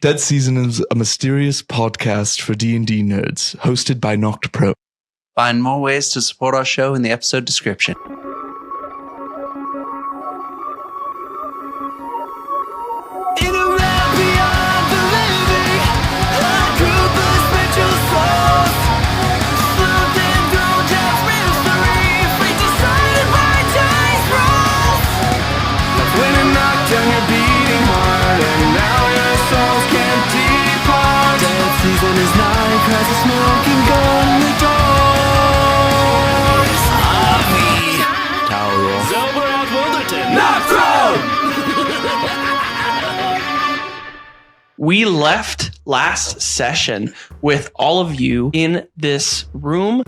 Dead Season is a mysterious podcast for D&D nerds, hosted by Noctpro. Find more ways to support our show in the episode description. We left last session with all of you in this room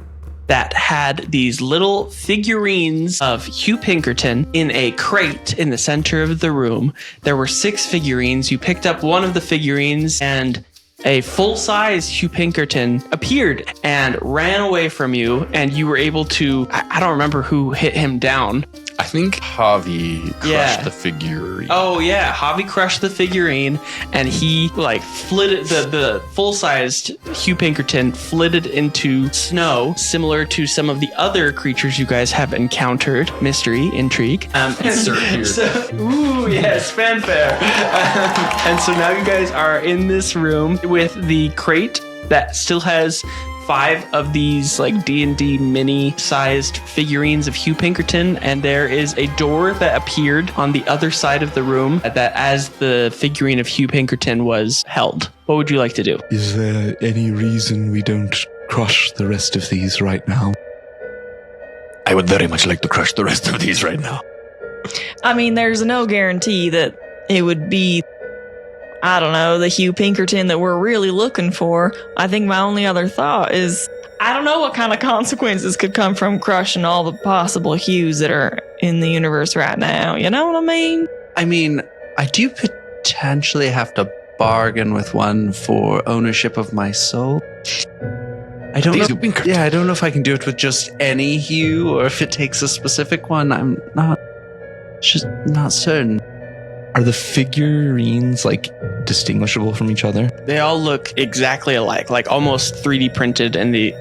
that had these little figurines of Hugh Pinkerton in a crate in the center of the room. There were 6 figurines. You picked up one of the figurines and a full-size Hugh Pinkerton appeared and ran away from you, and you were able to, I don't remember who hit him down. I think Javi crushed the figurine. Oh yeah, Javi crushed the figurine, and he flitted the full-sized Hugh Pinkerton flitted into snow, similar to some of the other creatures you guys have encountered. Mystery, intrigue. Insert here. Ooh, yes, fanfare. And so now you guys are in this room with the crate that still has 5 of these D&D mini-sized figurines of Hugh Pinkerton, and there is a door that appeared on the other side of the room that as the figurine of Hugh Pinkerton was held. What would you like to do? Is there any reason we don't crush the rest of these right now? I would very much like to crush the rest of these right now. I mean, there's no guarantee that it would be, I don't know, the Hugh Pinkerton that we're really looking for. I think my only other thought is, I don't know what kind of consequences could come from crushing all the possible Hughs that are in the universe right now. You know what I mean? I mean, I do potentially have to bargain with one for ownership of my soul. I don't know. Yeah, I don't know if I can do it with just any Hugh or if it takes a specific one. I'm not certain. Are the figurines distinguishable from each other? They all look exactly alike, almost 3D printed, and the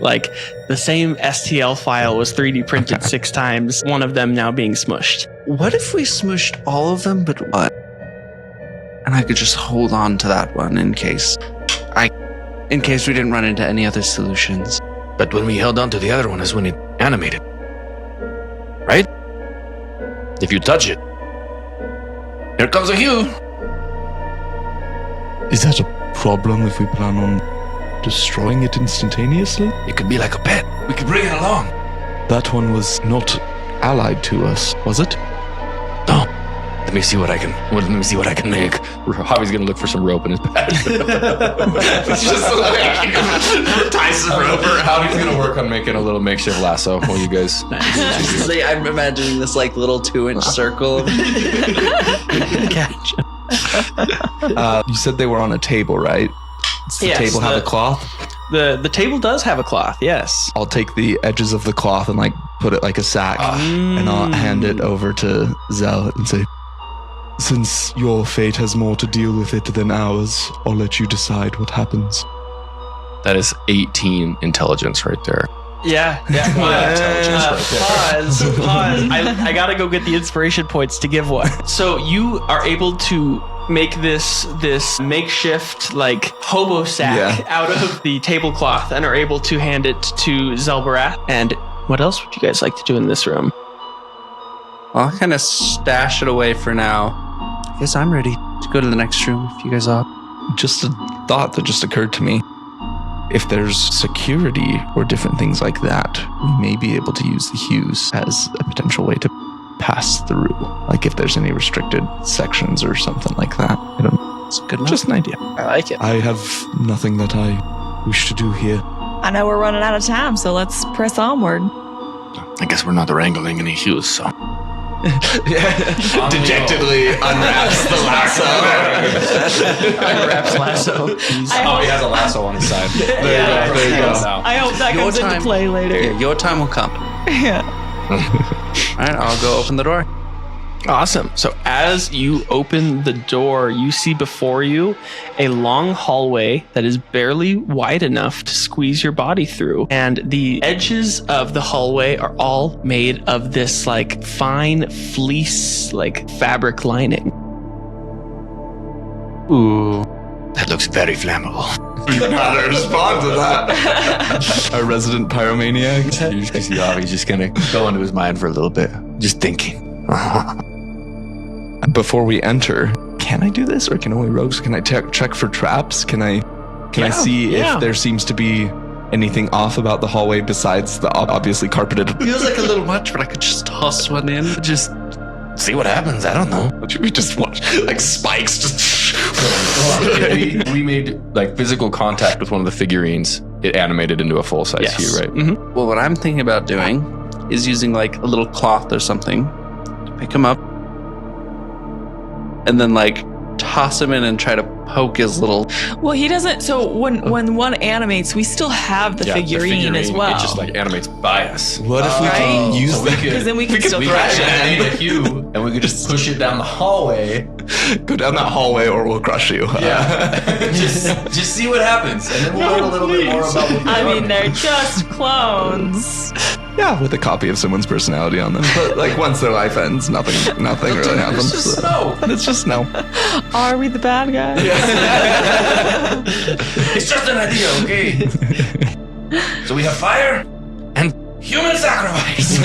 same STL file was 3D printed 6 times, one of them now being smushed. What if we smushed all of them but one? And I could just hold on to that one in case we didn't run into any other solutions. But when we held on to the other one is when it animated. Right? If you touch it, here comes a Hugh. Is that a problem if we plan on destroying it instantaneously? It could be like a pet. We could bring it along. That one was not allied to us, was it? No. Let me see what I can make. Javi's gonna look for some rope in his bag. It's just ties some rope. Javi's gonna work on making a little makeshift lasso while you guys. I'm imagining this little 2-inch circle. Gotcha. You said they were on a table, right? Does the table have a cloth? The table does have a cloth, yes. I'll take the edges of the cloth and put it like a sack, and I'll hand it over to Zell and say, since your fate has more to deal with it than ours, I'll let you decide what happens. That is 18 intelligence right there. Yeah. Pause. I gotta go get the inspiration points to give one. So you are able to make this makeshift hobo sack out of the tablecloth and are able to hand it to Zelbarath. And what else would you guys like to do in this room? I'll kind of stash it away for now. I guess I'm ready to go to the next room if you guys are. Just a thought that just occurred to me. If there's security or different things like that, we may be able to use the Hughs as a potential way to pass through. If there's any restricted sections or something like that. I don't know. It's good enough. Just an idea. I like it. I have nothing that I wish to do here. I know we're running out of time, so let's press onward. I guess we're not wrangling any Hughs, so. Dejectedly unwraps the lasso. Unwraps lasso. Javi has a lasso on his side. There you go. I hope that comes into play later. Yeah, your time will come. Yeah. All right, I'll go open the door. Awesome. So as you open the door, you see before you a long hallway that is barely wide enough to squeeze your body through. And the edges of the hallway are all made of this like fine fleece, like fabric lining. Ooh. That looks very flammable. How to respond to that? Our resident pyromaniac. You just see Javi's just gonna go into his mind for a little bit, just thinking. Before we enter, can I do this, or can only rogues? Can I check for traps? Can I see if there seems to be anything off about the hallway besides the obviously carpeted? Feels like a little much, but I could just toss one in. Just see what happens. I don't know. Should we just watch like spikes just? we made like physical contact with one of the figurines. It animated into a full size Hugh, right? Mm-hmm. Well, what I'm thinking about doing is using like a little cloth or something to pick him up and then like toss him in and try to poke his little. Well, he doesn't. So when one animates, we still have the figurine as well. It just like animates by us. What if we can use that? Because then we can still We thrash could it. animate a Hugh, and we could just push it down the hallway. Go down that hallway, or we'll crush you. Yeah, just see what happens, and then we'll learn a little bit more about what I mean, they're just clones. Yeah, with a copy of someone's personality on them. But like once their life ends, nothing really happens. It's just snow. It's just snow. Are we the bad guys? It's just an idea, okay? So we have fire and human sacrifice.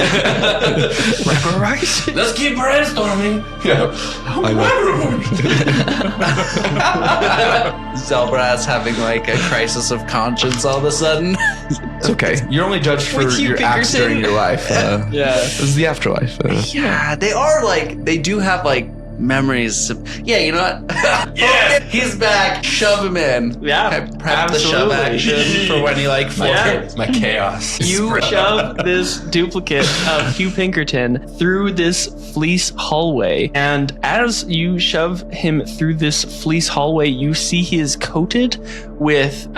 Sacrifice? Let's keep brainstorming. Yeah. Zelbrad's having like a crisis of conscience all of a sudden. It's okay. You're only judged for With Hugh your acts Pinkerton. during your life. This is the afterlife. Yeah, they are like, they do have like memories. Yeah, you know what? Yeah, he's back. Shove him in. Yeah, Prep the shove action for when he like It's my chaos. You shove this duplicate of Hugh Pinkerton through this fleece hallway, and as you shove him through this fleece hallway, you see he is coated with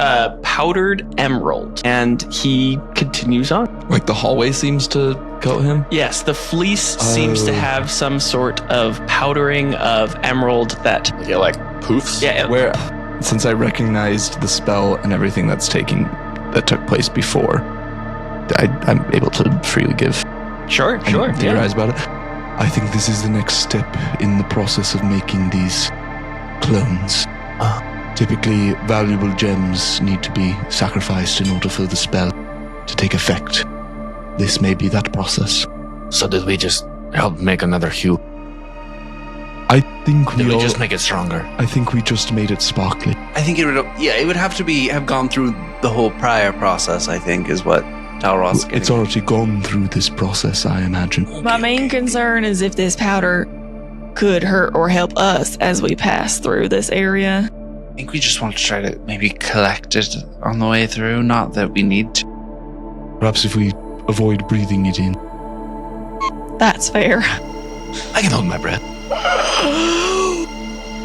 powdered emerald, and he continues on. Like the hallway seems to coat him. Yes, the fleece seems to have some sort of powdering of emerald that... Yeah, like poofs. Yeah, Where, since I recognized the spell and everything that took place before, I'm able to freely give sure. theorize about it. I think this is the next step in the process of making these clones. Typically, valuable gems need to be sacrificed in order for the spell to take effect. This may be that process. So did we just help make another Hugh? I think Did we just make it stronger? I think we just made it sparkly. I think it would have to have gone through the whole prior process, I think, is what Talros getting. It's already gone through this process, I imagine. My main concern is if this powder could hurt or help us as we pass through this area. I think we just want to try to maybe collect it on the way through, not that we need to. Perhaps if we avoid breathing it in. That's fair. I can hold my breath.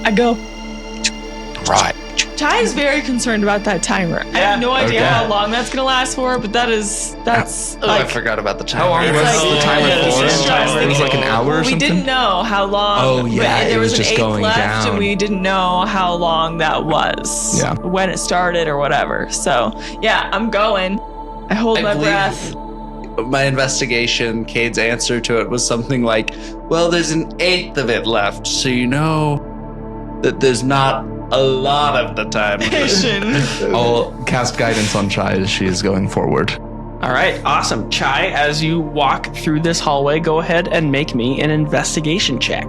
I go. Right. Ty is very concerned about that timer. I have no idea Okay. how long that's gonna last for, but that's Oh, I forgot about the timer. How long It's was like- the timer yeah, for? it's just- It was like an hour or we something? didn't know how long. Oh, yeah, but it there was was an just eighth going left, down. and we didn't know how long that was. Yeah. When it started or whatever. So yeah, I'm going. I hold my believe breath. My investigation, Cade's answer to it was something like, well, there's an eighth of it left, so you know that there's not a lot of the time. I'll cast guidance on Chai as she is going forward. All right, awesome. Chai, as you walk through this hallway, go ahead and make me an investigation check.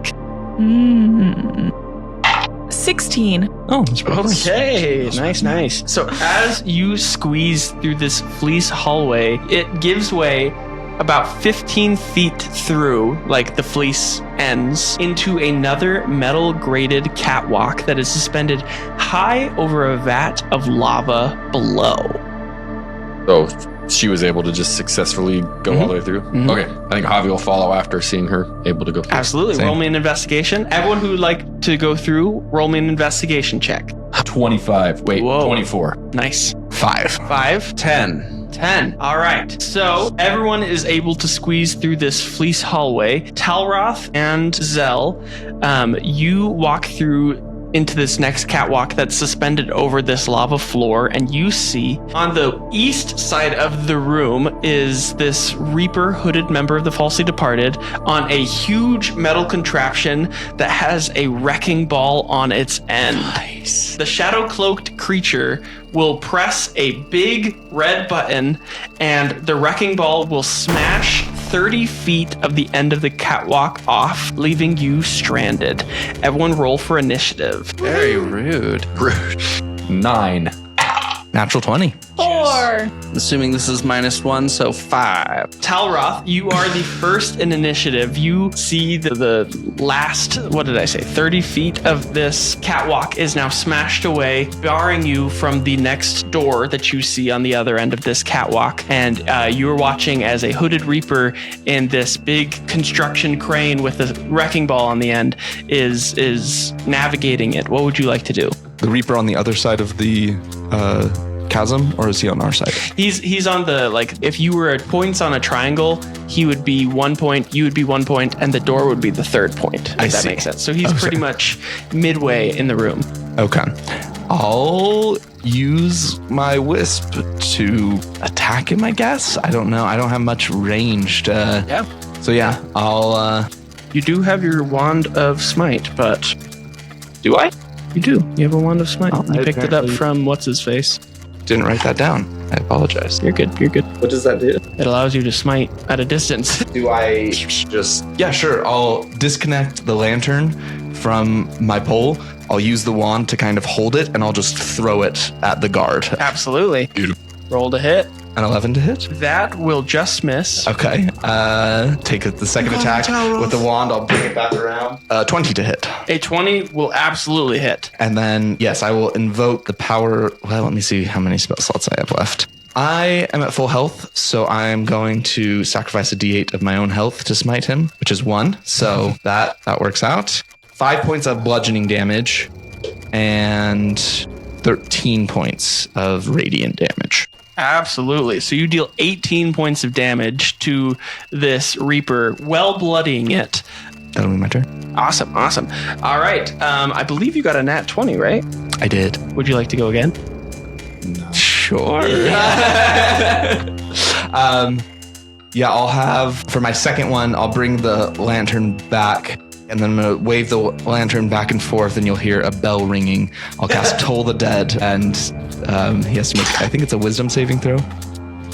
16. Oh, that's pretty close. Okay, nice. So as you squeeze through this fleece hallway, it gives way about 15 feet through, like the fleece ends, into another metal grated catwalk that is suspended high over a vat of lava below. So she was able to just successfully go all the way through? Mhm. Okay. I think Javi will follow after seeing her able to go through. Absolutely. Same. Roll me an investigation. Everyone who would like to go through, roll me an investigation check. 25. Wait, Whoa. 24. Nice. 5. 5. 10. 10. All right. So everyone is able to squeeze through this fleece hallway. Talroth and Zell, you walk through into this next catwalk that's suspended over this lava floor, and you see on the east side of the room is this Reaper hooded member of the Falsely Departed on a huge metal contraption that has a wrecking ball on its end. Nice. The shadow-cloaked creature will press a big red button, and the wrecking ball will smash 30 feet of the end of the catwalk off, leaving you stranded. Everyone roll for initiative. Very rude. 9. Natural 20. 4. Assuming this is -1, so 5. Talroth, you are the first in initiative. You see the last, 30 feet of this catwalk is now smashed away, barring you from the next door that you see on the other end of this catwalk. And you're watching as a hooded Reaper in this big construction crane with a wrecking ball on the end is navigating it. What would you like to do? The Reaper on the other side of the chasm, or is he on our side? He's on the, if you were at points on a triangle, he would be 1 point, you would be 1 point, and the door would be the third point. If that makes sense. So he's pretty much midway in the room. Okay. I'll use my wisp to attack him, I guess. I don't know. I don't have much ranged. Yeah. So yeah, I'll... You do have your Wand of Smite, but... Do I? You do. You have a Wand of Smite. Oh, you picked it up from what's-his-face. Didn't write that down. I apologize. You're good. You're good. What does that do? It allows you to smite at a distance. Do I just... Yeah, sure. I'll disconnect the lantern from my pole. I'll use the wand to kind of hold it, and I'll just throw it at the guard. Absolutely. Beautiful. Roll to hit. An 11 to hit? That will just miss. Okay. Take the second attack with the wand. I'll bring it back around. 20 to hit. A 20 will absolutely hit. And then, yes, I will invoke the power. Well, let me see how many spell slots I have left. I am at full health, so I'm going to sacrifice a d8 of my own health to smite him, which is 1. So that works out. 5 points of bludgeoning damage and 13 points of radiant damage. Absolutely. So you deal 18 points of damage to this Reaper, well bloodying it. That'll be my turn. Awesome. All right. I believe you got a nat 20, right? I did. Would you like to go again? No. Sure. Yeah, I'll have, for my second one, I'll bring the lantern back, and then I'm going to wave the lantern back and forth, and you'll hear a bell ringing. I'll cast Toll the Dead, and he has to make, I think it's a wisdom saving throw.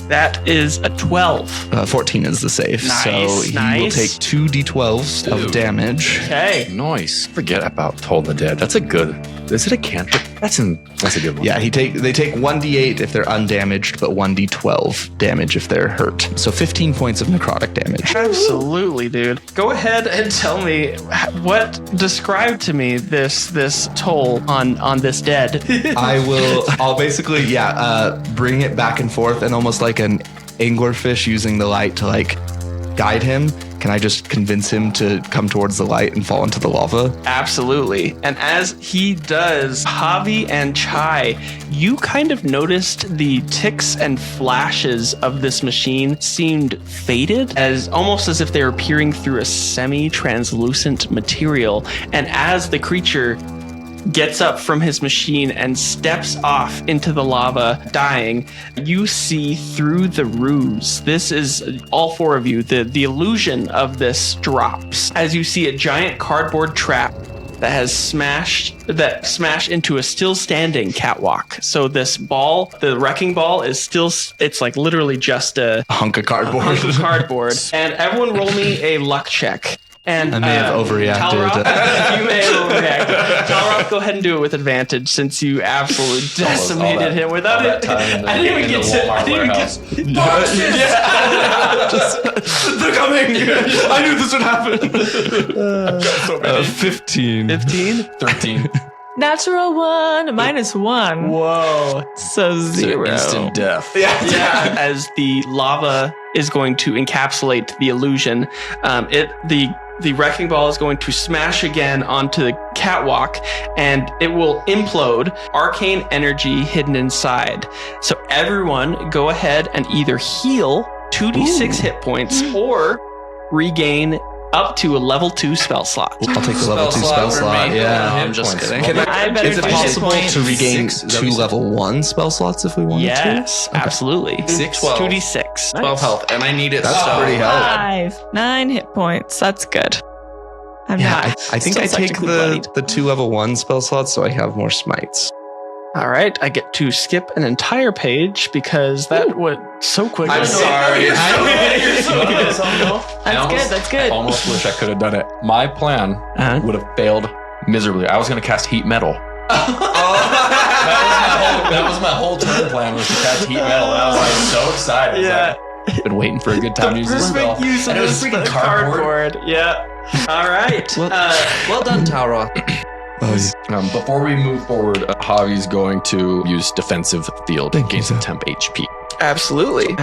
That is a 12. 14 is the save. Nice, so he will take 2 d12s of damage. Okay. Nice. Forget about Toll the Dead. That's a good... Is it a cantrip? That's a good one. Yeah, they take 1d8 if they're undamaged, but 1d12 damage if they're hurt. So 15 points of necrotic damage. Absolutely, dude. Go ahead and tell me describe to me this toll on this dead. I'll basically, bring it back and forth, and almost like an anglerfish using the light to guide him. Can I just convince him to come towards the light and fall into the lava? Absolutely. And as he does, Javi and Chai, you kind of noticed the ticks and flashes of this machine seemed faded, almost as if they were peering through a semi-translucent material. And as the creature gets up from his machine and steps off into the lava, dying, you see through the ruse. This is all four of you. The illusion of this drops as you see a giant cardboard trap that smashed into a still standing catwalk. So this ball, the wrecking ball, is still, it's like literally just a hunk of cardboard. And everyone roll me a luck check. And I may have overreacted. Talroth, you may have overreacted. Talroth, go ahead and do it with advantage since you absolutely decimated him without it. I didn't even get to. They're coming. I knew this would happen. 15. 15? 13. Natural 1, -1. Whoa. So 0. Instant death. Yeah. As the lava is going to encapsulate the illusion, the the wrecking ball is going to smash again onto the catwalk, and it will implode. Arcane energy hidden inside. So everyone go ahead and either heal 2d6 hit points or regain up to a level 2 spell slot. I'll take the level 2 spell slot. Yeah, I'm just kidding. Is it possible to regain 2 level 1 spell slots if we wanted to? Yes, absolutely. 2d6. 12 health, and I need it. That's pretty healthy. 9 hit points. That's good. I'm Yeah, not. I think still I take technically bloodied. the 2 level 1 spell slots so I have more smites. All right, I get to skip an entire page because that went so quickly. I'm sorry. That's good. I almost wish I could have done it. My plan would have failed miserably. I was going to cast heat metal. That was my whole turn plan, was to cast heat metal. And I was like so excited. Yeah. I've been waiting for a good time to use this spell. Use And it was freaking cardboard. Yeah. All right. Well done, Talroth. Before we move forward, Javi's going to use defensive field and gain some temp HP. Absolutely.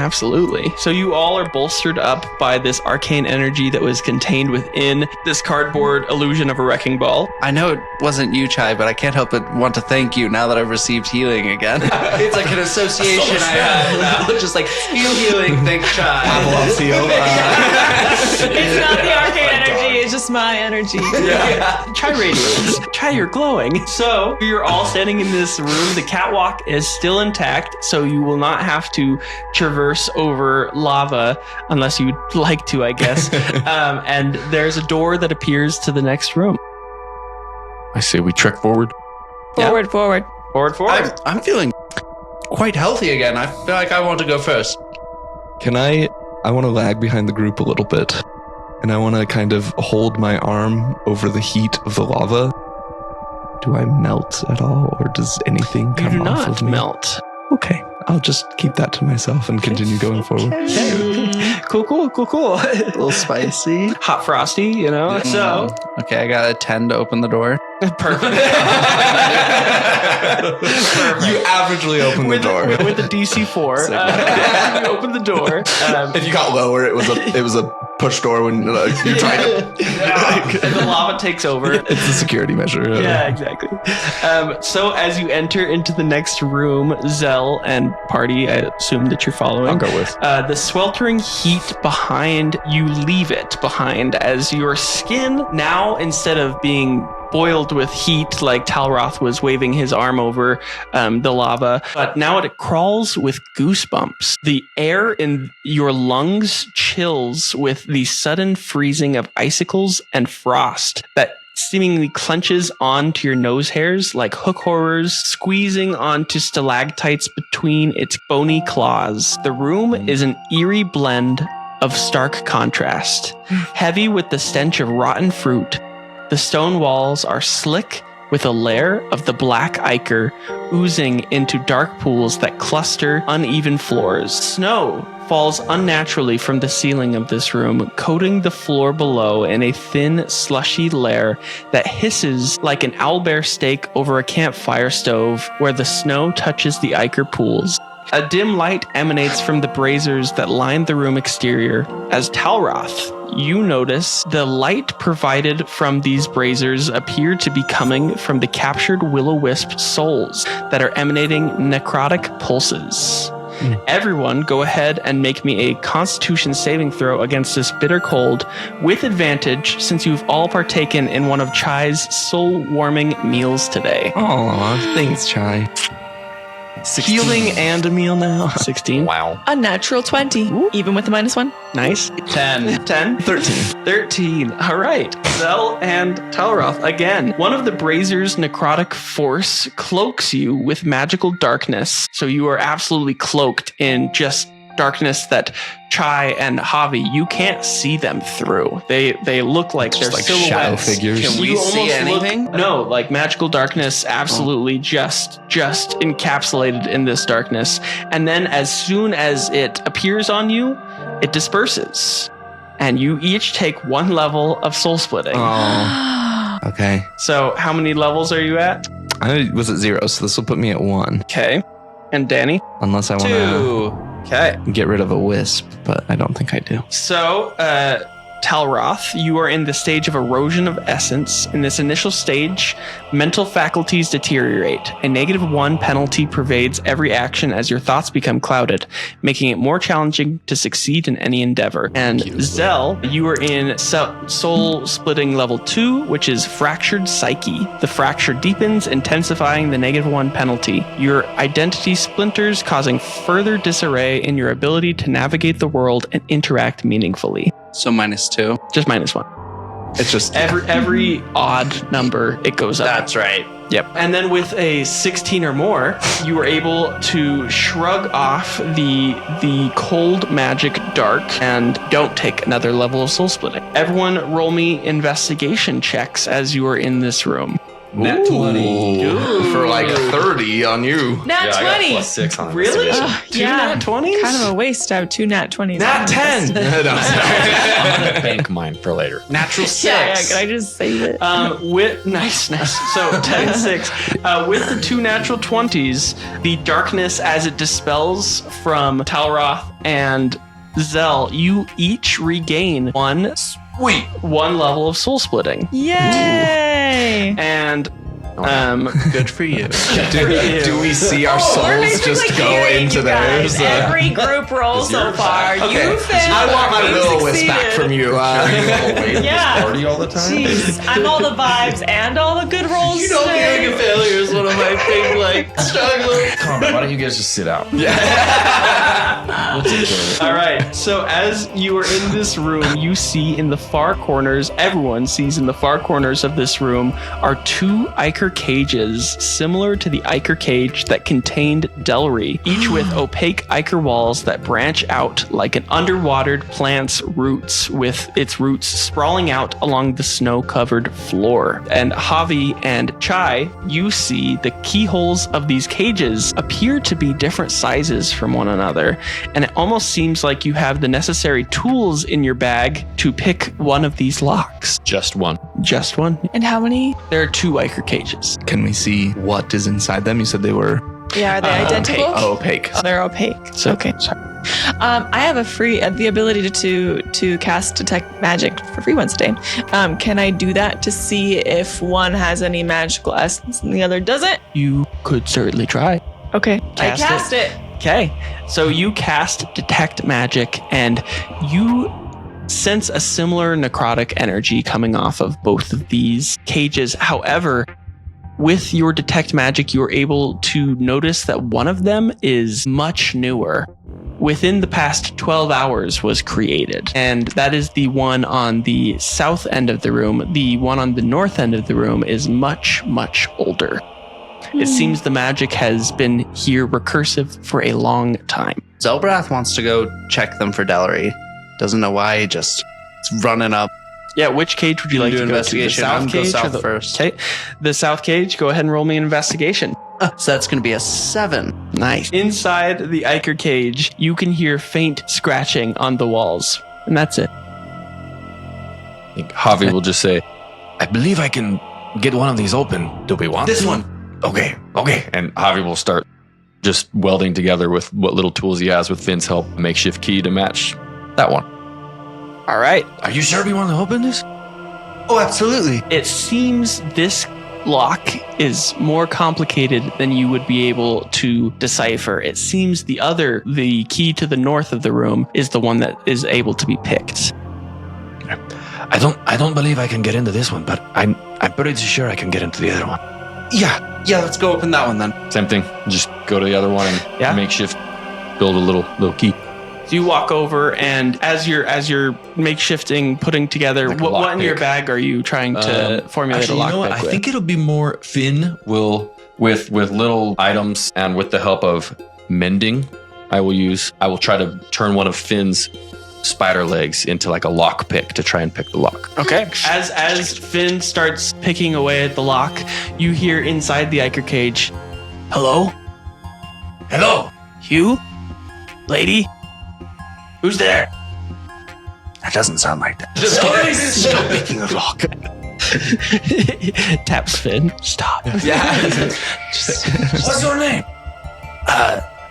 So you all are bolstered up by this arcane energy that was contained within this cardboard illusion of a wrecking ball. I know it wasn't you, Chai, but I can't help but want to thank you now that I've received healing again. It's like an association I have now. Just like, healing, thanks, Chai. It's not the arcane energy. It's just my energy. Yeah. Try radiance. Try your glowing. So you're all standing in this room. The catwalk is still intact, so you will not have to traverse over lava unless you'd like to, I guess. And there's a door that appears to the next room. I say we trek forward. Forward. I'm feeling quite healthy again. I feel like I want to go first. I want to lag behind the group a little bit, and I want to kind of hold my arm over the heat of the lava. Do I melt at all, or does anything You come do off not of me? melt. Okay, I'll just keep that to myself and continue going forward. Cool. A little spicy. Hot frosty, you know. So Okay, I got a 10 to open the door. perfect. You averagely open the door. with the DC 4. You open the door. If you got lower, it was a push door when you're trying to. And the lava takes over. It's a security measure. Yeah, exactly. So as you enter into the next room, Zell and party, I assume that you're following. I'll go with. The sweltering heat behind, you leave it behind as your skin now, instead of being boiled with heat like Talroth was waving his arm over the lava, but now it crawls with goosebumps. The air in your lungs chills with the sudden freezing of icicles and frost that seemingly clenches onto your nose hairs like hook horrors, squeezing onto stalactites between its bony claws. The room is an eerie blend of stark contrast, heavy with the stench of rotten fruit. The stone walls are slick with a layer of the black ichor oozing into dark pools that cluster uneven floors. Snow falls unnaturally from the ceiling of this room, coating the floor below in a thin, slushy layer that hisses like an owlbear steak over a campfire stove where the snow touches the ichor pools. A dim light emanates from the braziers that line the room exterior. As Talroth, you notice the light provided from these braziers appear to be coming from the captured will-o-wisp souls that are emanating necrotic pulses. Everyone go ahead and make me a Constitution saving throw against this bitter cold with advantage, since you've all partaken in one of Chai's soul-warming meals today. Aw, thanks, Chai. 16. Healing and a meal now. 16. Wow. A natural 20, even with the -1. Nice. 10. 13. 13. All right. Zell and Talroth again. One of the brazier's necrotic force cloaks you with magical darkness. So you are absolutely cloaked in just darkness that Chai and Javi, you can't see them through. They look like they're like silhouettes. shadow figures. Can we see anything? No, like magical darkness, absolutely just encapsulated in this darkness. And then as soon as it appears on you, it disperses. And you each take 1 level of soul splitting. Oh. Okay. So how many levels are you at? I was at 0, so this will put me at 1. Okay. And Danny? Unless I want to 2. Okay. get rid of a wisp, but I don't think I do. So, Talroth, you are in the stage of erosion of essence. In this initial stage, mental faculties deteriorate. A -1 penalty pervades every action as your thoughts become clouded, making it more challenging to succeed in any endeavor. And Zell, you are in soul splitting level 2, which is fractured psyche. The fracture deepens, intensifying the -1 penalty. Your identity splinters, causing further disarray in your ability to navigate the world and interact meaningfully. So -2. Just -1. It's just Every odd number, it goes up. That's right. Yep. And then with a 16 or more, you are able to shrug off the cold magic dark and don't take another level of soul splitting. Everyone roll me investigation checks as you are in this room. Nat 20. Ooh, for like 30 on you. Nat Yeah, I 20. got +6 on it. Really? Yeah. Nat 20s? Kind of a waste. I have 2 nat 20s. Nat 10. I'm gonna bank mine for later. Natural 6. Yeah, can I just save it? With nice. So 10 6. With the 2 natural 20s, the darkness as it dispels from Talroth and Zell, you each regain one level of soul splitting. Yay! And Good for you. Do we see our souls just go into theirs? Every group roll so far. Okay. You failed. I want my you will-o-wisp back succeeded. from you. Yeah. Party all the time. Jeez, I'm all the vibes and all the good rolls. today. failure is one of my big struggles. Come on, why don't you guys just sit out? All right. So as you are in this room, you see in the far corners, everyone sees in the far corners of this room are 2 Ichor cages similar to the Ichor cage that contained Delry, each with opaque Ichor walls that branch out like an underwatered plant's roots, with its roots sprawling out along the snow-covered floor. And Javi and Chai, you see the keyholes of these cages appear to be different sizes from one another, and it almost seems like you have the necessary tools in your bag to pick one of these locks. Just one. Just one. And how many? There are 2 Ichor cages. Can we see what is inside them? You said they were Yeah, are they identical? opaque. Oh, they're opaque. So, Okay. I have the ability to cast detect magic for free once a day. Can I do that to see if one has any magical essence and the other doesn't? You could certainly try. Okay. Cast I cast it. Okay. So you cast detect magic and you sense a similar necrotic energy coming off of both of these cages. However, with your detect magic, you're able to notice that one of them is much newer. Within the past 12 hours was created. And that is the one on the south end of the room. The one on the north end of the room is much, much older. It seems the magic has been here recursive for a long time. Zelbrath wants to go check them for Delry. Doesn't know why, it's running up. Yeah, which cage would you like to go to? The investigation. south I'm gonna go cage or south the first. Okay, the south cage. Go ahead and roll me an investigation. So that's going to be a 7. Nice. Inside the Ichor cage, you can hear faint scratching on the walls, and that's it. I think Javi will just say, I believe I can get one of these open. Do we want This one. Okay. And Javi will start just welding together with what little tools he has with Finn's help, a makeshift key to match that one. All right. Are you sure we want to open this? Oh, absolutely. It seems this lock is more complicated than you would be able to decipher. It seems the key to the north of the room is the one that is able to be picked. I don't believe I can get into this one, but I'm pretty sure I can get into the other one. Yeah, let's go open that one then. Same thing. Just go to the other one and makeshift build a little key. So you walk over, and as you're makeshifting, putting together, Like a what in lockpick. your bag are you trying to formulate Actually, a you know what? lockpick I with? think it'll be more Finn will with little items and with the help of mending. I will try to turn one of Finn's spider legs into like a lock pick to try and pick the lock. Okay. As Finn starts picking away at the lock, you hear inside the Ichor cage, "Hello? Hello. Hugh? Lady? Who's there?" That doesn't sound like that. Stop picking the lock. Taps Finn. Stop. Yeah. What's your name?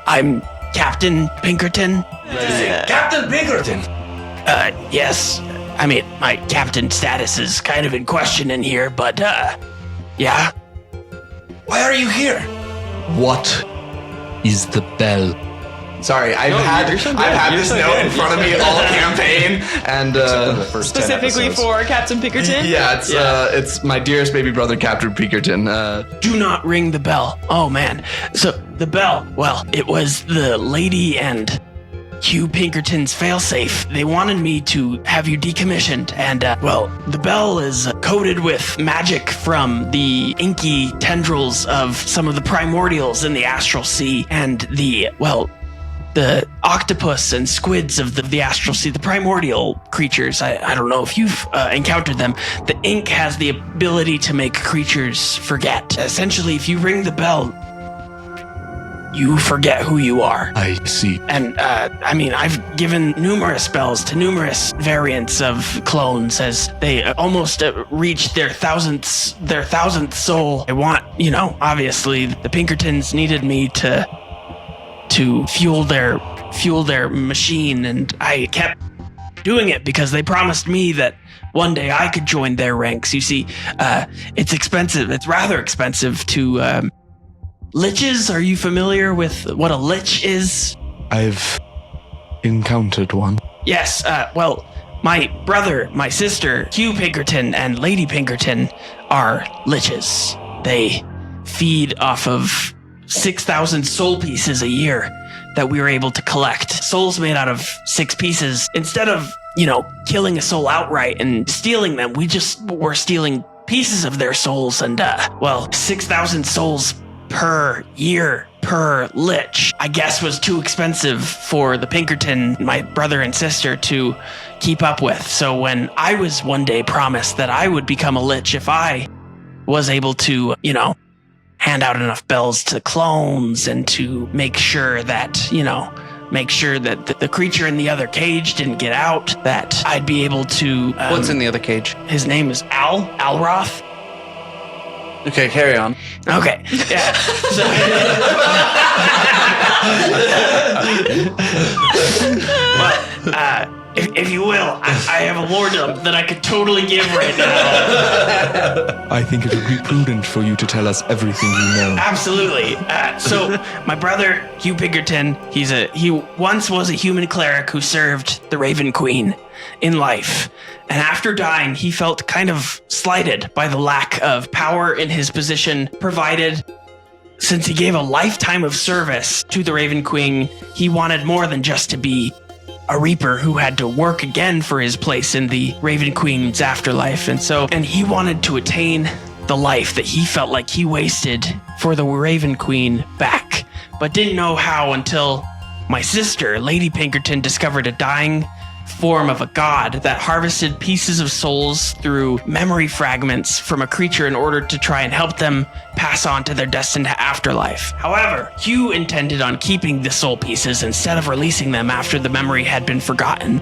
I'm Captain Pinkerton. Captain Pinkerton. Yes. I mean, my captain status is kind of in question in here, but, yeah. Why are you here? What is the bell? Sorry, I've had this note in front of me all campaign, and Specifically for Captain Pinkerton? yeah, it's my dearest baby brother, Captain Pinkerton. Do not ring the bell. Oh, man. So, the bell, well, it was the lady and Hugh Pinkerton's failsafe. They wanted me to have you decommissioned, and, well, the bell is coated with magic from the inky tendrils of some of the primordials in the astral sea, and the octopus and squids of the astral sea, the primordial creatures. I don't know if you've encountered them. The ink has the ability to make creatures forget. Essentially, if you ring the bell, you forget who you are. I see. And, I mean, I've given numerous spells to numerous variants of clones as they almost reached their thousandth soul. I want, obviously, the Pinkertons needed me to fuel their machine, and I kept doing it because they promised me that one day I could join their ranks. You see, it's expensive. It's rather expensive to, liches. Are you familiar with what a lich is? I've encountered one. Yes, well, my brother, my sister, Hugh Pinkerton and Lady Pinkerton are liches. They feed off of 6,000 soul pieces a year that we were able to collect. Souls made out of 6 pieces. Instead of, killing a soul outright and stealing them, we just were stealing pieces of their souls. And, 6,000 souls per year per lich, I guess, was too expensive for the Pinkerton, my brother and sister, to keep up with. So when I was one day promised that I would become a lich if I was able to, hand out enough bells to clones and to make sure that, the creature in the other cage didn't get out, that I'd be able to... What's in the other cage? His name is Alroth. Okay, carry on. Okay, yeah. So, if you will, I have a lordom that I could totally give right now. I think it would be prudent for you to tell us everything you know. Absolutely. So my brother, Hugh Pinkerton, he once was a human cleric who served the Raven Queen in life. And after dying, he felt kind of slighted by the lack of power in his position provided. Since he gave a lifetime of service to the Raven Queen, he wanted more than just to be a reaper who had to work again for his place in the Raven Queen's afterlife. And he wanted to attain the life that he felt like he wasted for the Raven Queen back, but didn't know how until my sister, Lady Pinkerton, discovered a dying form of a god that harvested pieces of souls through memory fragments from a creature in order to try and help them pass on to their destined afterlife. However, Hugh intended on keeping the soul pieces instead of releasing them after the memory had been forgotten.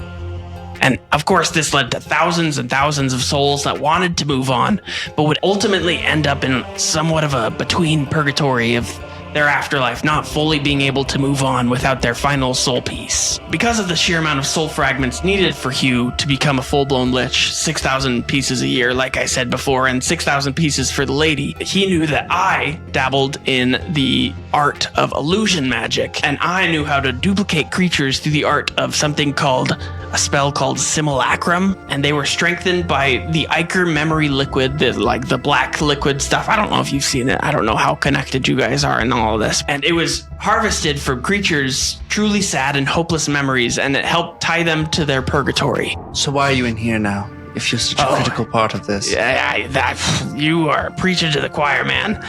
And of course, this led to thousands and thousands of souls that wanted to move on, but would ultimately end up in somewhat of a between purgatory of their afterlife, not fully being able to move on without their final soul piece. Because of the sheer amount of soul fragments needed for Hugh to become a full-blown lich, 6,000 pieces a year, like I said before, and 6,000 pieces for the lady, he knew that I dabbled in the art of illusion magic, and I knew how to duplicate creatures through the art of something called a spell called Simulacrum, and they were strengthened by the Ichor memory liquid, the black liquid stuff. I don't know if you've seen it. I don't know how connected you guys are in all of this. And it was harvested from creatures' truly sad and hopeless memories, and it helped tie them to their purgatory. So why are you in here now, if you're such a critical part of this? You are preaching to the choir, man.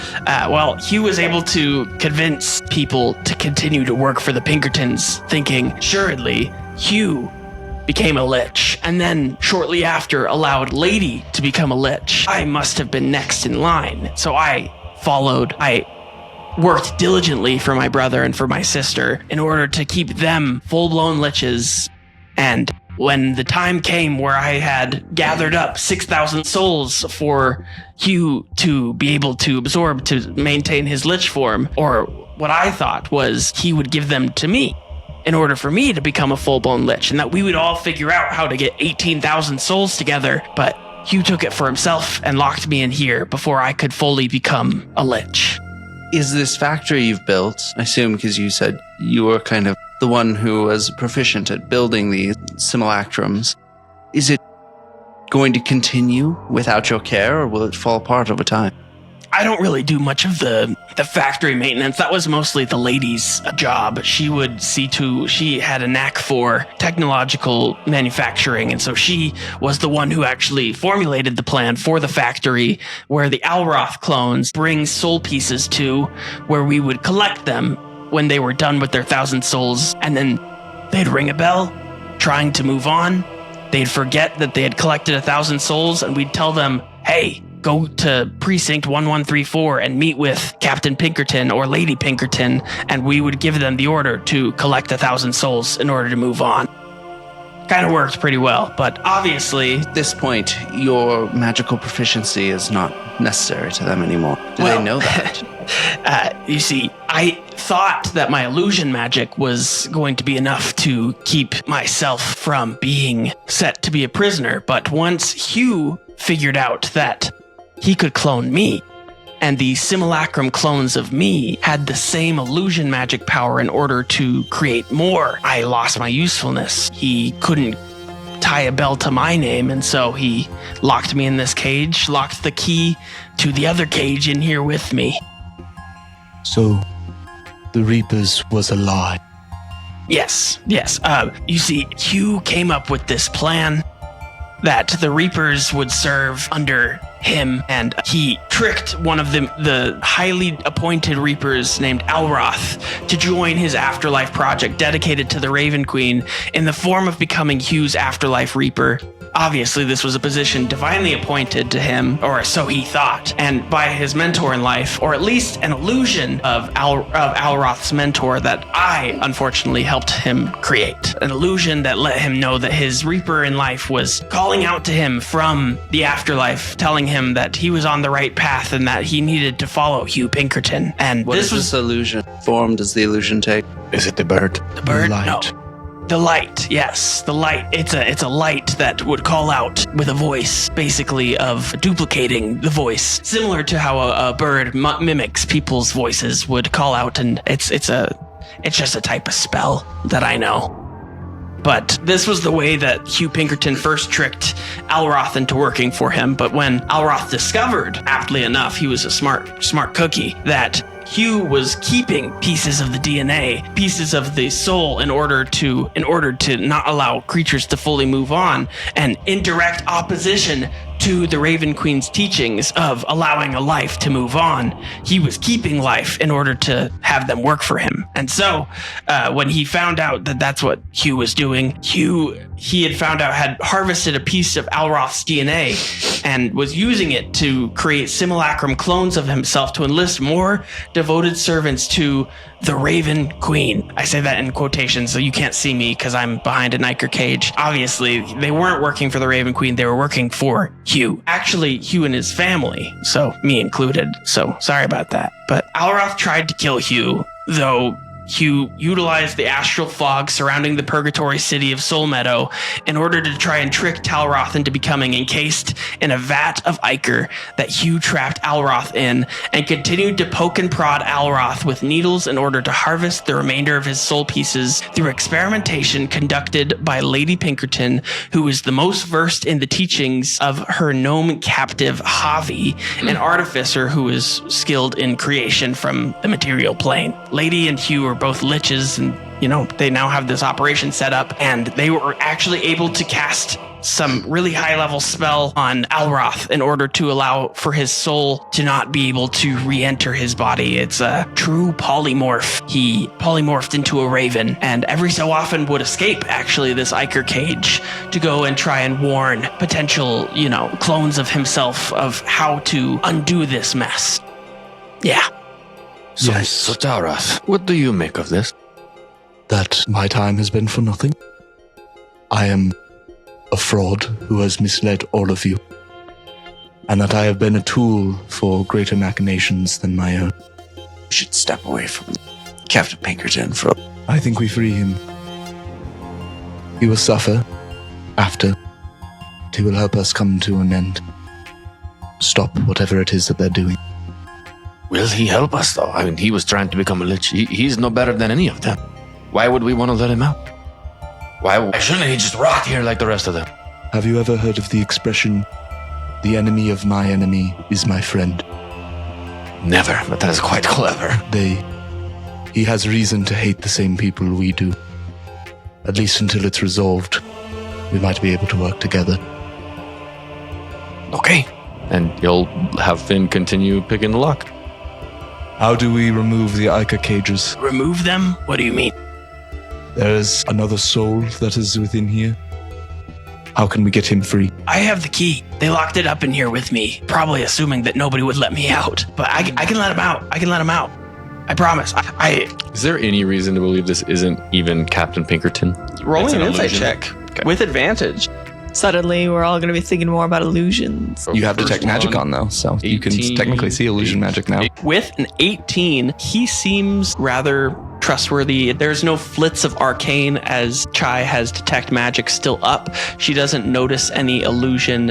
Hugh was able to convince people to continue to work for the Pinkertons, thinking, assuredly, Hugh became a lich, and then shortly after allowed Lady to become a lich. I must have been next in line, so I followed. I worked diligently for my brother and for my sister in order to keep them full-blown liches, and when the time came where I had gathered up 6,000 souls for Hugh to be able to absorb to maintain his lich form, or what I thought was he would give them to me in order for me to become a full-blown lich, and that we would all figure out how to get 18,000 souls together. But Hugh took it for himself and locked me in here before I could fully become a lich. Is this factory you've built, I assume because you said you were kind of the one who was proficient at building these simulacrums, is it going to continue without your care, or will it fall apart over time? I don't really do much of the factory maintenance. That was mostly the lady's job. She had a knack for technological manufacturing, and so she was the one who actually formulated the plan for the factory where the Alroth clones bring soul pieces to, where we would collect them when they were done with their 1,000 souls, and then they'd ring a bell, trying to move on. They'd forget that they had collected 1,000 souls, and we'd tell them, hey, go to precinct 1134 and meet with Captain Pinkerton or Lady Pinkerton, and we would give them the order to collect 1,000 souls in order to move on. Kind of worked pretty well, but obviously... At this point, your magical proficiency is not necessary to them anymore. Do they know that? You see, I thought that my illusion magic was going to be enough to keep myself from being set to be a prisoner, but once Hugh figured out that he could clone me, and the simulacrum clones of me had the same illusion magic power in order to create more, I lost my usefulness. He couldn't tie a bell to my name, and so he locked me in this cage, locked the key to the other cage in here with me. So, the Reapers was a lie. Yes. You see, Hugh came up with this plan that the Reapers would serve under him, and he tricked one of the highly appointed Reapers named Alroth to join his afterlife project dedicated to the Raven Queen in the form of becoming Hugh's afterlife Reaper. Obviously, this was a position divinely appointed to him, or so he thought, and by his mentor in life, or at least an illusion of Alroth's mentor that I, unfortunately, helped him create. An illusion that let him know that his Reaper in life was calling out to him from the afterlife, telling him that he was on the right path and that he needed to follow Hugh Pinkerton. And what is this illusion? Form does the illusion take? Is it the bird? The bird? The light? No. The light, yes, the light. It's a light that would call out with a voice, basically of duplicating the voice, similar to how a bird mimics people's voices would call out, and it's just a type of spell that I know. But this was the way that Hugh Pinkerton first tricked Alroth into working for him. But when Alroth discovered, aptly enough, he was a smart cookie, that Hugh was keeping pieces of the DNA, pieces of the soul in order to not allow creatures to fully move on, and in direct opposition to the Raven Queen's teachings of allowing a life to move on. He was keeping life in order to have them work for him. And so when he found out that that's what Hugh was doing, he had found out had harvested a piece of Alroth's DNA and was using it to create simulacrum clones of himself to enlist more devoted servants to the Raven Queen. I say that in quotations, so you can't see me because I'm behind an Ichor cage. Obviously, they weren't working for the Raven Queen, they were working for Hugh. Actually, Hugh and his family, so me included, so sorry about that. But Alroth tried to kill Hugh, though Hugh utilized the astral fog surrounding the purgatory city of Soul Meadow in order to try and trick Talroth into becoming encased in a vat of Ichor that Hugh trapped Alroth in, and continued to poke and prod Alroth with needles in order to harvest the remainder of his soul pieces through experimentation conducted by Lady Pinkerton, who was the most versed in the teachings of her gnome captive Javi, an artificer who is skilled in creation from the material plane. Lady and Hugh were both liches, and they now have this operation set up, and they were actually able to cast some really high level spell on Alroth in order to allow for his soul to not be able to re-enter his body. It's a true polymorph. He polymorphed into a raven, and every so often would escape actually this Ichor cage to go and try and warn potential, clones of himself of how to undo this mess. Yeah. So Talroth, what do you make of this? That my time has been for nothing. I am a fraud who has misled all of you, and that I have been a tool for greater machinations than my own. You should step away from Captain Pinkerton for... I think we free him He will suffer after. He will help us come to an end. Stop whatever it is that they're doing. Will he help us, though? I mean, he was trying to become a lich. He's no better than any of them. Why would we want to let him out? Why shouldn't he just rot here like the rest of them? Have you ever heard of the expression, the enemy of my enemy is my friend? Never, but that is quite clever. He has reason to hate the same people we do. At least until it's resolved, we might be able to work together. Okay. And you'll have Finn continue picking the lock. How do we remove the Ichor cages? Remove them? What do you mean? There is another soul that is within here. How can we get him free? I have the key. They locked it up in here with me, probably assuming that nobody would let me out. But I can let him out. I can let him out. I promise. Is there any reason to believe this isn't even Captain Pinkerton? Rolling an an insight illusion. check Okay. with advantage. Suddenly, we're all going to be thinking more about illusions. You have First detect magic one, on, though, so you can 18, technically see illusion magic now. With an 18, he seems rather trustworthy. There's no flits of arcane as Chai has detect magic still up. She doesn't notice any illusion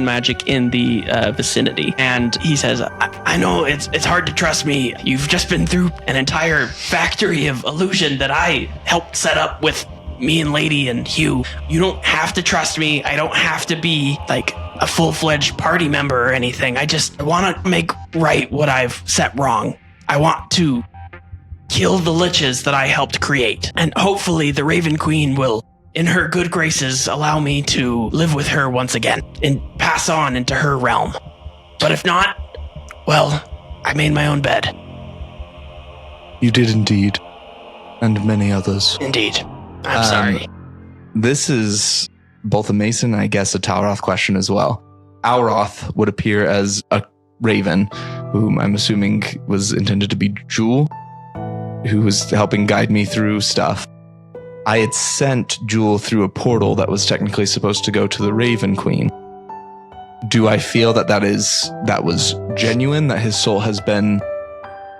magic in the vicinity. And he says, I know it's hard to trust me. You've just been through an entire factory of illusion that I helped set up with me and Lady and Hugh. You don't have to trust me. I don't have to be like a full-fledged party member or anything. I want to make right what I've set wrong. I want to kill the liches that I helped create. And hopefully the Raven Queen will, in her good graces, allow me to live with her once again and pass on into her realm. But if not, well, I made my own bed. You did indeed. And many others. Indeed. I'm sorry. This is both a Mason and I guess a Talroth question as well. Alroth would appear as a raven, whom I'm assuming was intended to be Jewel, who was helping guide me through stuff. I had sent Jewel through a portal that was technically supposed to go to the Raven Queen. Do I feel that was genuine, that his soul has been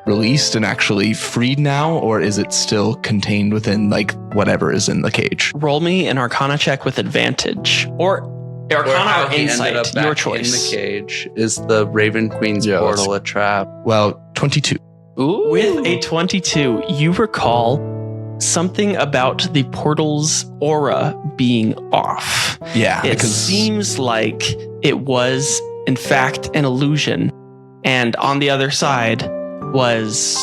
released and actually freed now, or is it still contained within like whatever is in the cage? Roll me an Arcana check with advantage, or Arcana or Insight, your choice. In the cage is the Raven Queen's portal a trap? Well, 22. Ooh. With a 22, you recall something about the portal's aura being off. Yeah, It seems like it was, in fact, an illusion. And on the other side was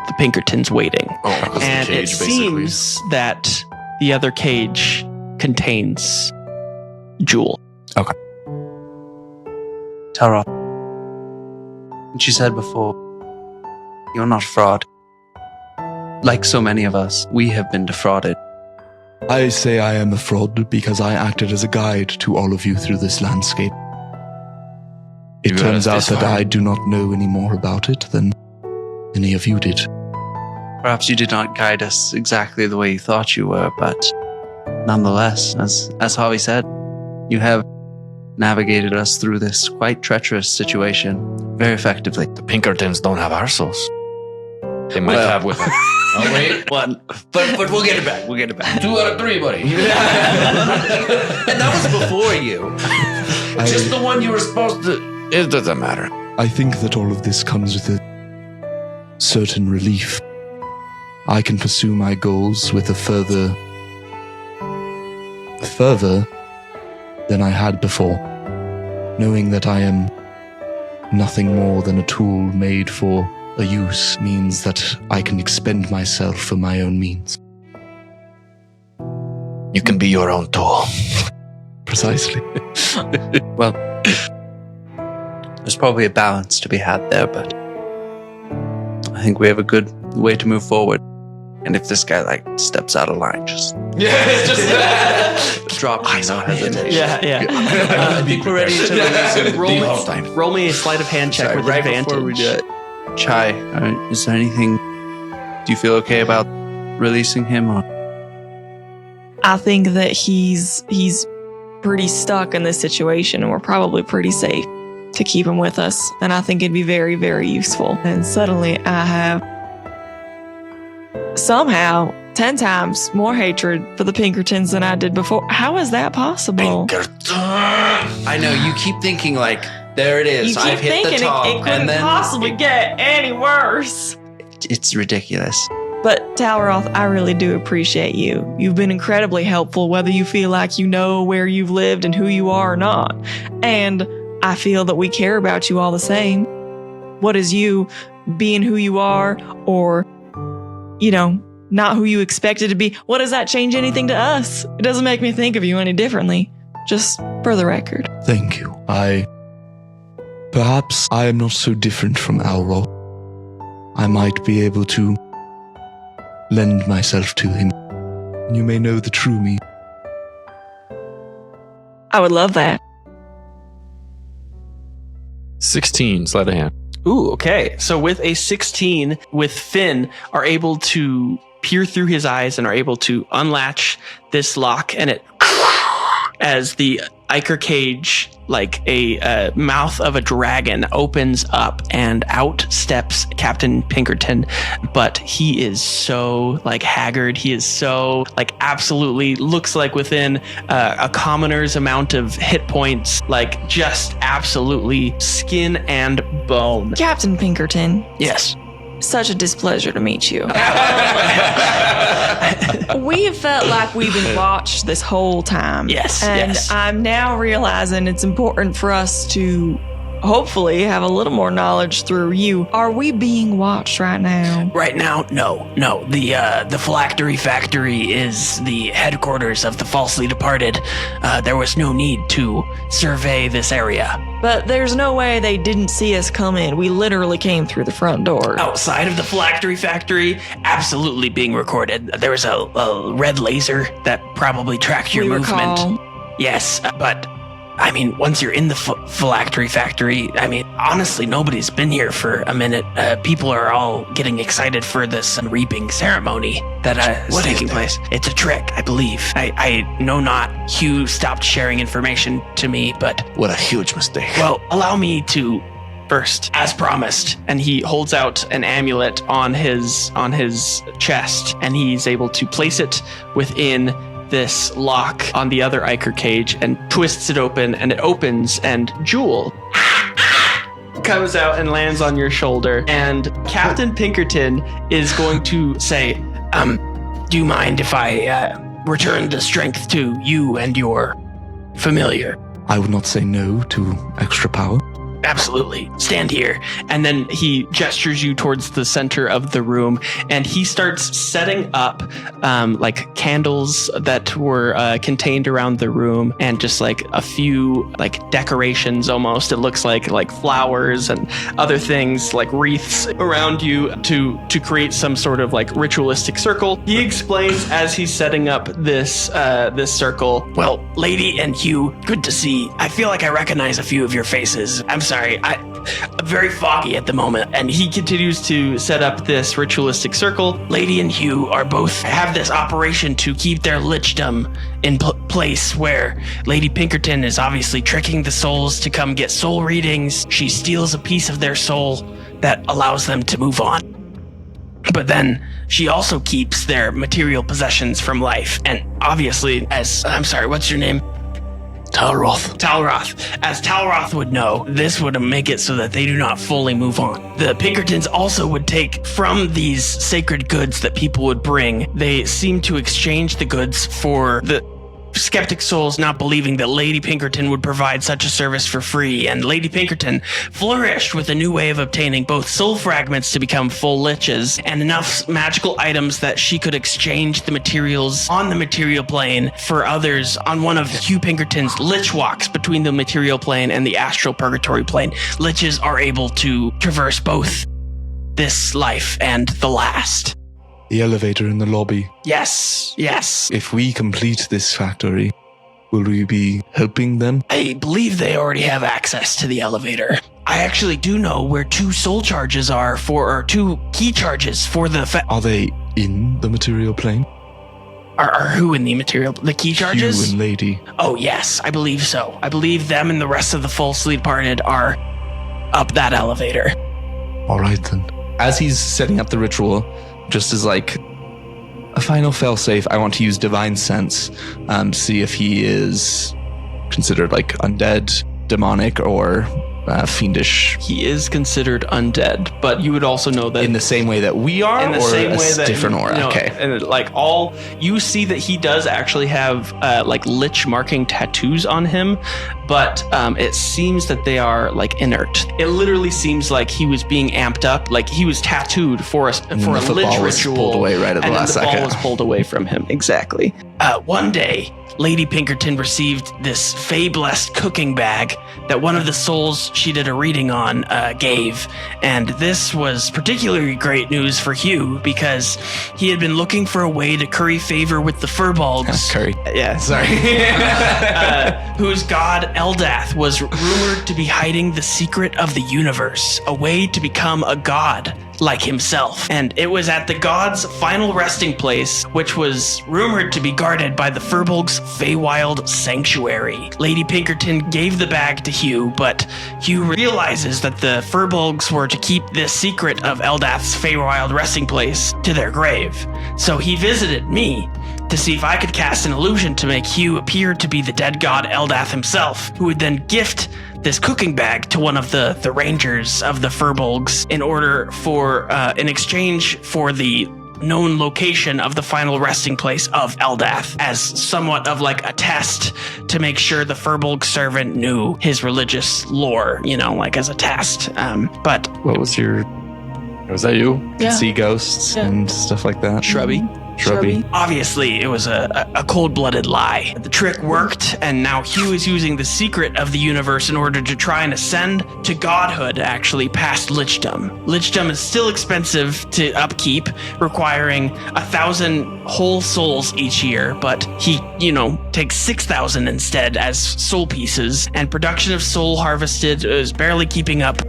the Pinkertons waiting. Oh, that was And the cage, it basically. seems that the other cage contains Jewel. Tara, she said before, you're not a fraud. Like so many of us, we have been defrauded. I say I am a fraud because I acted as a guide to all of you through this landscape. It You got turns us out this that far. I do not know any more about it than any of you did. Perhaps you did not guide us exactly the way you thought you were, but nonetheless, as Harvey said, you have navigated us through this quite treacherous situation very effectively. The Pinkertons don't have our souls. They might have with them. Oh, wait. One, but we'll get it back. We'll get it back. 2 out of 3, buddy. And that was before you. Just the one you were supposed to. It doesn't matter. I think that all of this comes with a certain relief. I can pursue my goals with a further than I had before, knowing that I am nothing more than a tool made for a use means that I can expend myself for my own means. You can be your own tool. Precisely. Well, there's probably a balance to be had there, but I think we have a good way to move forward. And if this guy steps out of line, just drop him, no hesitation. Yeah. I think we're ready to release him. Roll me a sleight of hand check Sorry, with right advantage. before we do it. Chai, is there anything? Do you feel okay about releasing him? Or? I think that he's pretty stuck in this situation, and we're probably pretty safe to keep him with us. And I think it'd be very, very useful. And suddenly I have somehow 10 times more hatred for the Pinkertons than I did before. How is that possible? I know, you keep thinking like, there it is. You keep I've hit the thinking top. it couldn't possibly get any worse. It's ridiculous. But Talroth, I really do appreciate you. You've been incredibly helpful, whether you feel like you know where you've lived and who you are or not. And I feel that we care about you all the same. What is you being who you are or, not who you expected to be? What does that change anything to us? It doesn't make me think of you any differently. Just for the record. Thank you. Perhaps I am not so different from Alro. I might be able to lend myself to him. You may know the true me. I would love that. 16, sleight of hand. Ooh, okay. So with a 16, with Finn, are able to peer through his eyes and are able to unlatch this lock, and it, as the Ichor cage, like a mouth of a dragon, opens up and out steps Captain Pinkerton. But he is so haggard. He is so absolutely looks like within a commoner's amount of hit points, just absolutely skin and bone. Captain Pinkerton. Yes. Such a displeasure to meet you. We have felt like we've been watched this whole time. Yes, and yes. I'm now realizing it's important for us to hopefully have a little more knowledge through you. Are we being watched right now? Right now, no. The Phylactery Factory is the headquarters of the falsely departed. There was no need to survey this area. But there's no way they didn't see us come in. We literally came through the front door. Outside of the Phylactery Factory, absolutely being recorded. There was a red laser that probably tracked your movement. Recall. Yes, but once you're in the Phylactery Factory, honestly, nobody's been here for a minute. People are all getting excited for this reaping ceremony that is taking place. It's a trick, I believe. I know not. Hugh stopped sharing information to me, but... What a huge mistake. Well, allow me to first, as promised. And he holds out an amulet on his chest, and he's able to place it within this lock on the other Ichor cage and twists it open, and it opens, and Jewel comes out and lands on your shoulder, and Captain Pinkerton is going to say, do you mind if I return the strength to you and your familiar? I would not say no to extra power. Absolutely. Stand here. and then he gestures you towards the center of the room, and he starts setting up candles that were contained around the room, and just a few decorations almost. It looks like flowers and other things, wreaths around you to create some sort of ritualistic circle. He explains as he's setting up this circle. Well, Lady and Hugh, good to see. I feel like I recognize a few of your faces. I'm sorry. I'm very foggy at the moment. And he continues to set up this ritualistic circle. Lady and Hugh are both have this operation to keep their lichdom in place, where Lady Pinkerton is obviously tricking the souls to come get soul readings. She steals a piece of their soul that allows them to move on. But then she also keeps their material possessions from life. And obviously, what's your name? Talroth. As Talroth would know, this would make it so that they do not fully move on. The Pinkertons also would take from these sacred goods that people would bring. They seem to exchange the goods for the skeptic souls, not believing that Lady Pinkerton would provide such a service for free. And Lady Pinkerton flourished with a new way of obtaining both soul fragments to become full liches and enough magical items that she could exchange the materials on the material plane for others on one of Hugh Pinkerton's lich walks between the material plane and the astral purgatory plane. Liches are able to traverse both this life and the last. The elevator in the lobby. Yes. If we complete this factory, will we be helping them? I believe they already have access to the elevator. I actually do know where 2 soul charges are or 2 key charges for the... Are they in the material plane? Are who in the material... The key charges? Hugh and Lady. Oh, yes, I believe so. I believe them and the rest of the falsely departed are up that elevator. All right, then. As he's setting up the ritual, just as a final failsafe, I want to use Divine Sense, see if he is considered like undead, demonic, or fiendish. He is considered undead, but you would also know that In the same way that we are, in the or same a way that different aura? you know, Okay. and like all you see that he does actually have like lich marking tattoos on him, but it seems that they are like inert. It literally seems like he was being amped up, like he was tattooed for a the lich ball was ritual. pulled away right at the and last then the second. ball was pulled away from him. Exactly. One day, Lady Pinkerton received this fey-blessed cooking bag that one of the souls she did a reading on gave. And this was particularly great news for Hugh because he had been looking for a way to curry favor with the Furbolgs. Curry. Yeah, sorry. Whose god Eldath was rumored to be hiding the secret of the universe, a way to become a god like himself. And it was at the god's final resting place, which was rumored to be guarded by the Furbolg's Feywild Sanctuary. Lady Pinkerton gave the bag to Hugh, but Hugh realizes that the Furbolgs were to keep this secret of Eldath's Feywild resting place to their grave. So he visited me to see if I could cast an illusion to make Hugh appear to be the dead god Eldath himself, who would then gift this cooking bag to one of the rangers of the Furbolgs in order for, in exchange for the known location of the final resting place of Eldath, as somewhat of like a test to make sure the Furbolg servant knew his religious lore, you know, like as a test. But What was your Was that you? Yeah. see ghosts and stuff like that? Shrubby. obviously, it was a cold-blooded lie. The trick worked, and now Hugh is using the secret of the universe in order to try and ascend to godhood, actually, past lichdom. Lichdom is still expensive to upkeep, requiring 1,000 whole souls each year, but he, takes 6,000 instead as soul pieces, and production of soul harvested is barely keeping up.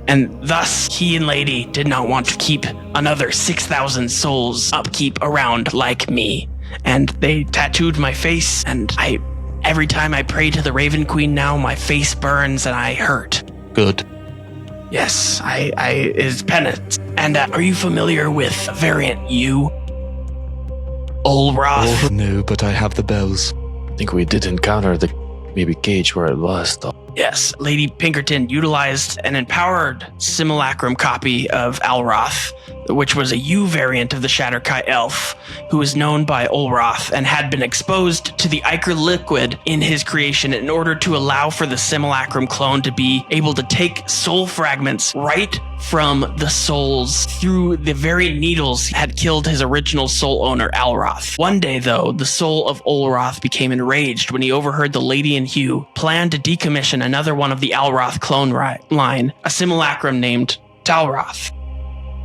And thus, he and Lady did not want to keep another 6,000 souls upkeep around like me. And they tattooed my face, and every time I pray to the Raven Queen now, my face burns and I hurt. Good. Yes, I is penance. And are you familiar with variant U? Olroth? Oh, no, but I have the bells. I think we did encounter the maybe cage where it was, though. Yes, Lady Pinkerton utilized an empowered simulacrum copy of Alroth, which was a U variant of the Shatterkai elf, who was known by Olroth and had been exposed to the Ichor liquid in his creation in order to allow for the simulacrum clone to be able to take soul fragments right from the souls through the very needles had killed his original soul owner, Alroth. One day, though, the soul of Olroth became enraged when he overheard the Lady and Hugh plan to decommission another one of the Alroth clone line, a simulacrum named Talroth.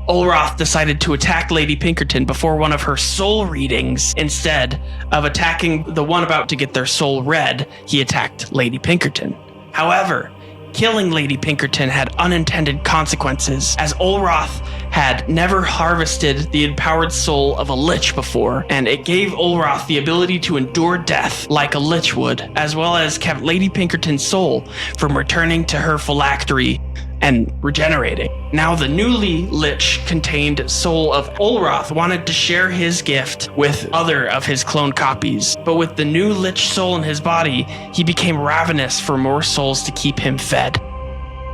Olroth decided to attack Lady Pinkerton before one of her soul readings. Instead of attacking the one about to get their soul read, he attacked Lady Pinkerton. However, killing Lady Pinkerton had unintended consequences, as Olroth had never harvested the empowered soul of a lich before, and it gave Olroth the ability to endure death like a lich would, as well as kept Lady Pinkerton's soul from returning to her phylactery and regenerating. Now the newly lich-contained soul of Olroth wanted to share his gift with other of his clone copies, but with the new lich soul in his body, he became ravenous for more souls to keep him fed.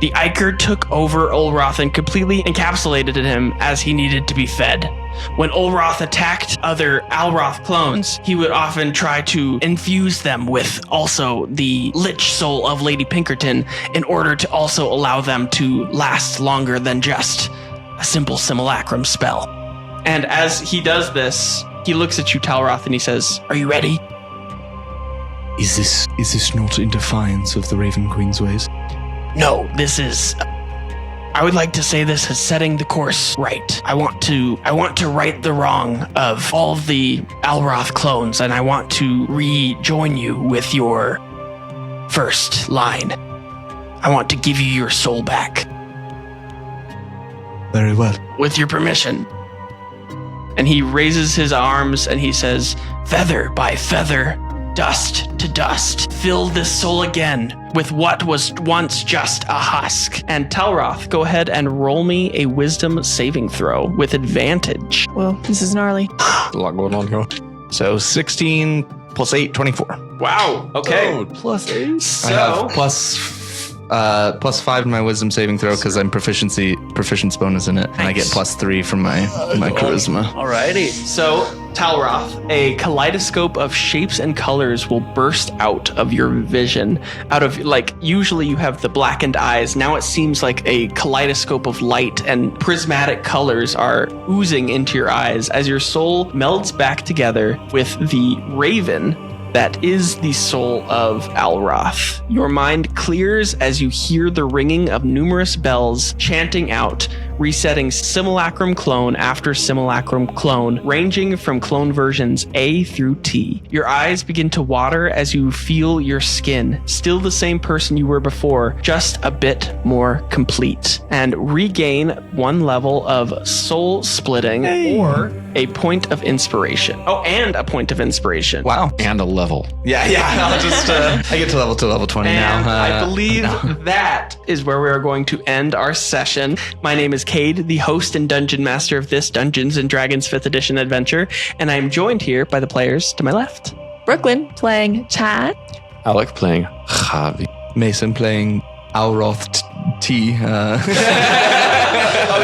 The Ichor took over Olroth and completely encapsulated him as he needed to be fed. When Olroth attacked other Alroth clones, he would often try to infuse them with also the lich soul of Lady Pinkerton in order to also allow them to last longer than just a simple simulacrum spell. And as he does this, he looks at you, Talroth, and he says, "Are you ready?" Is this not in defiance of the Raven Queen's ways? No, this is... I would like to say this is setting the course right. I want to right the wrong of all of the Alroth clones, and I want to rejoin you with your first line. I want to give you your soul back. Very well. With your permission. And he raises his arms and he says, Feather by feather, dust to dust. Fill this soul again with what was once just a husk. And Talroth, go ahead and roll me a wisdom saving throw with advantage. Well, this is gnarly. A lot going on here. So 16 plus 8, 24. Wow. Okay. Oh, plus 8. So I have plus 5 in my wisdom saving throw because I'm proficiency bonus in it, and I get plus 3 from my charisma. Alrighty. So, Talroth, a kaleidoscope of shapes and colors will burst out of your vision. Out of, like, usually you have the blackened eyes. Now it seems like a kaleidoscope of light and prismatic colors are oozing into your eyes as your soul melds back together with the raven that is the soul of Alroth. Your mind clears as you hear the ringing of numerous bells chanting out, resetting simulacrum clone after simulacrum clone, ranging from clone versions A through T. Your eyes begin to water as you feel your skin, still the same person you were before, just a bit more complete, and regain 1 level of soul splitting or a point of inspiration. Oh, and a point of inspiration. Wow. And a level. Yeah. I'll just I get to level 20 And now. I believe that is where we are going to end our session. My name is Cade, the host and dungeon master of this Dungeons & Dragons 5th edition adventure, and I am joined here by the players to my left. Brooklyn playing Chad. Alec playing Javi. Mason playing Alroth T.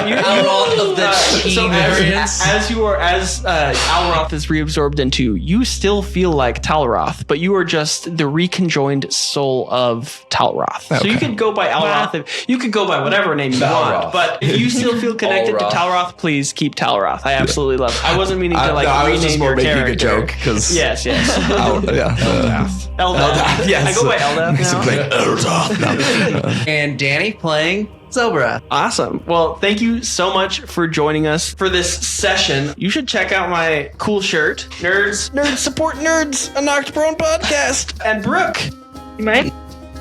Alroth of the T so variants. as Alroth is reabsorbed into, you still feel like Talroth, but you are just the reconjoined soul of Talroth. So you could go by Alroth. You could go by whatever name you want, but if you still feel connected to Talroth, please keep Talroth. I absolutely love it. I wasn't meaning to I was just rename more your making character. a joke because Yes. Eldath. Eldath. Yes. I go by Eldath Mason now. playing Eldath. And Danny playing Zobra. Awesome. Well, thank you so much for joining us for this session. You should check out my cool shirt. Nerds support nerds, a Knocked Prone podcast. And Brooke, You might.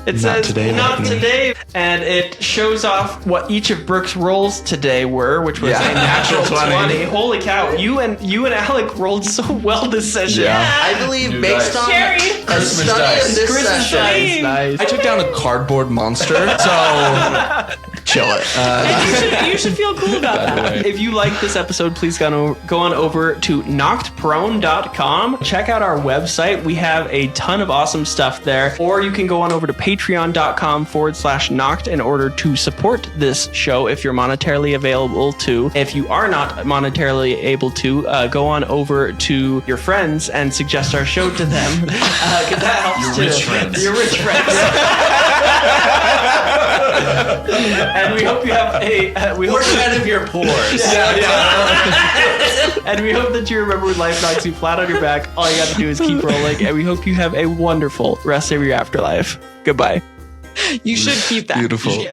it Not says today, not Lightning. today, and it shows off what each of Brooke's rolls today were, which was a natural 20. Holy cow! You and Alec rolled so well this session. I believe based on Cherry. a study of this session. Nice. I took down a cardboard monster, so chill it. And you should feel cool about that. If you like this episode, please go on over to knockedprone.com. Check out our website. We have a ton of awesome stuff there. Or you can go on over to patreon.com/knocked in order to support this show if you're monetarily available to. If you are not monetarily able to, go on over to your friends and suggest our show to them. Because that helps Your too. rich friends. Your rich friends. And we hope you have a... Portion of your pores. And we hope that you remember when life knocks you flat on your back, all you got to do is keep rolling. And we hope you have a wonderful rest of your afterlife. Goodbye. You should keep that. Beautiful.